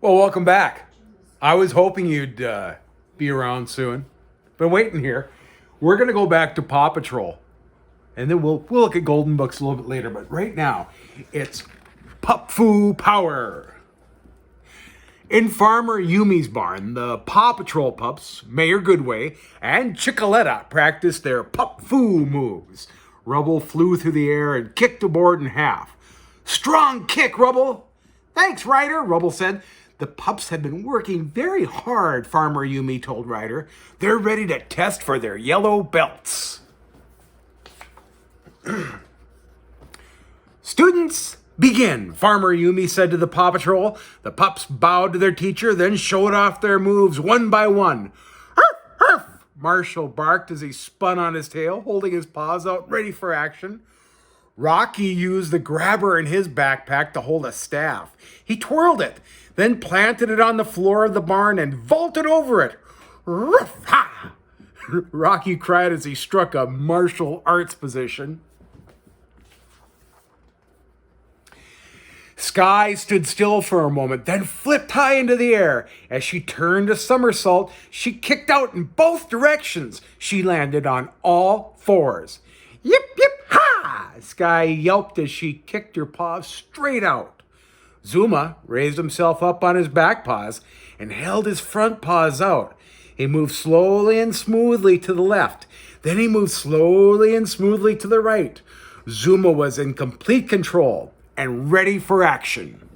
Well, welcome back. I was hoping you'd be around soon. Been waiting here. We're gonna go back to Paw Patrol, and then we'll look at Golden Books a little bit later. But right now, it's Pup Foo Power. In Farmer Yumi's barn, the Paw Patrol pups, Mayor Goodway and Chickaletta, practiced their Pup Foo moves. Rubble flew through the air and kicked the board in half. Strong kick, Rubble! Thanks, Ryder, Rubble said. The pups have been working very hard, Farmer Yumi told Ryder. They're ready to test for their yellow belts. Students, begin, Farmer Yumi said to the Paw Patrol. The pups bowed to their teacher, then showed off their moves one by one. Arf, arf, Marshall barked as he spun on his tail, holding his paws out, ready for action. Rocky used the grabber in his backpack to hold a staff. He twirled it, then planted it on the floor of the barn and vaulted over it. Ruff, ha! Rocky cried as he struck a martial arts position. Sky stood still for a moment, then flipped high into the air. As she turned a somersault, she kicked out in both directions. She landed on all fours. Yip, yip, ha! Sky yelped as she kicked her paws straight out. Zuma raised himself up on his back paws and held his front paws out. He moved slowly and smoothly to the left. Then he moved slowly and smoothly to the right. Zuma was in complete control and ready for action.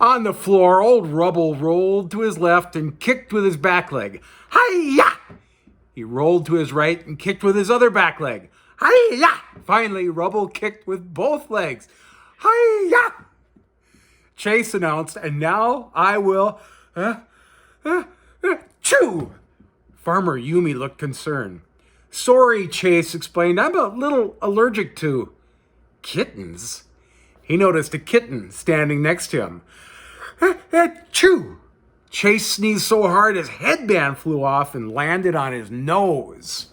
On the floor, old Rubble rolled to his left and kicked with his back leg. Hi-ya! He rolled to his right and kicked with his other back leg. Hi-ya! Finally, Rubble kicked with both legs. Hi-ya! Chase announced, and now I will chew. Farmer Yumi looked concerned. Sorry, Chase explained. I'm a little allergic to kittens. He noticed a kitten standing next to him. Chew! Chase sneezed so hard his headband flew off and landed on his nose.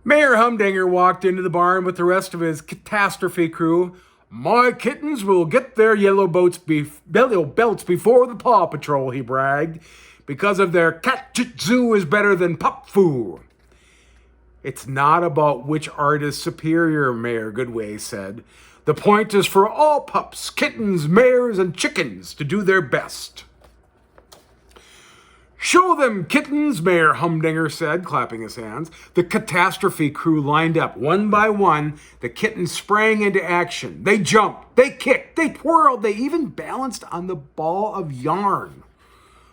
Mayor Humdinger walked into the barn with the rest of his catastrophe crew. My kittens will get their yellow belts before the Paw Patrol, he bragged, because of their cat jitsu is better than pup foo. It's not about which art is superior, Mayor Goodway said. The point is for all pups, kittens, mares, and chickens to do their best. Show them, kittens, Mayor Humdinger said, clapping his hands. The catastrophe crew lined up. One by one, the kittens sprang into action. They jumped, they kicked, they twirled, they even balanced on the ball of yarn.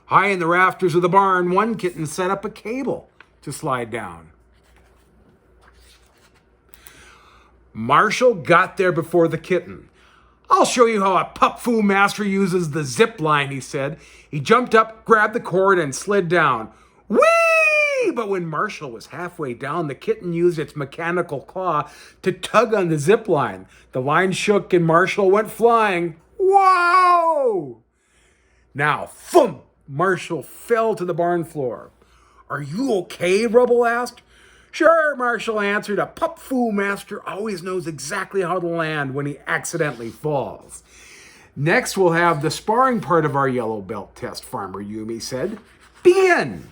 High in the rafters of the barn, one kitten set up a cable to slide down. Marshall got there before the kitten. I'll show you how a Pup Foo master uses the zip line, he said. He jumped up, grabbed the cord, and slid down. Whee! But when Marshall was halfway down, the kitten used its mechanical claw to tug on the zip line. The line shook and Marshall went flying. Whoa! Now, thump! Marshall fell to the barn floor. Are you okay? Rubble asked. Sure, Marshall answered. A Pup Foo master always knows exactly how to land when he accidentally falls. Next, we'll have the sparring part of our yellow belt test, Farmer Yumi said. Begin!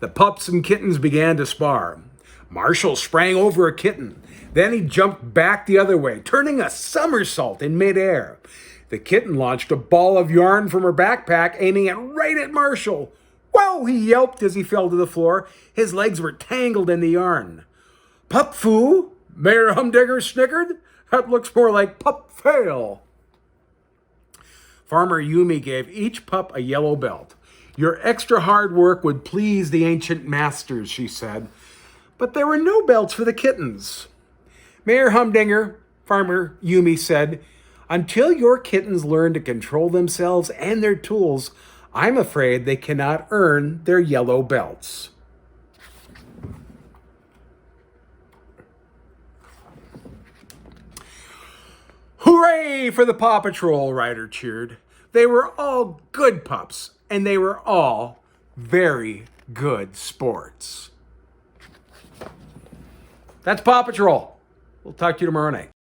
The pups and kittens began to spar. Marshall sprang over a kitten. Then he jumped back the other way, turning a somersault in midair. The kitten launched a ball of yarn from her backpack, aiming it right at Marshall. Whoa, he yelped as he fell to the floor. His legs were tangled in the yarn. Pup Foo? Mayor Humdinger snickered. That looks more like pup fail. Farmer Yumi gave each pup a yellow belt. Your extra hard work would please the ancient masters, she said. But there were no belts for the kittens. Mayor Humdinger, Farmer Yumi said, until your kittens learn to control themselves and their tools, I'm afraid they cannot earn their yellow belts. Hooray for the Paw Patrol, Ryder cheered. They were all good pups, and they were all very good sports. That's Paw Patrol. We'll talk to you tomorrow night.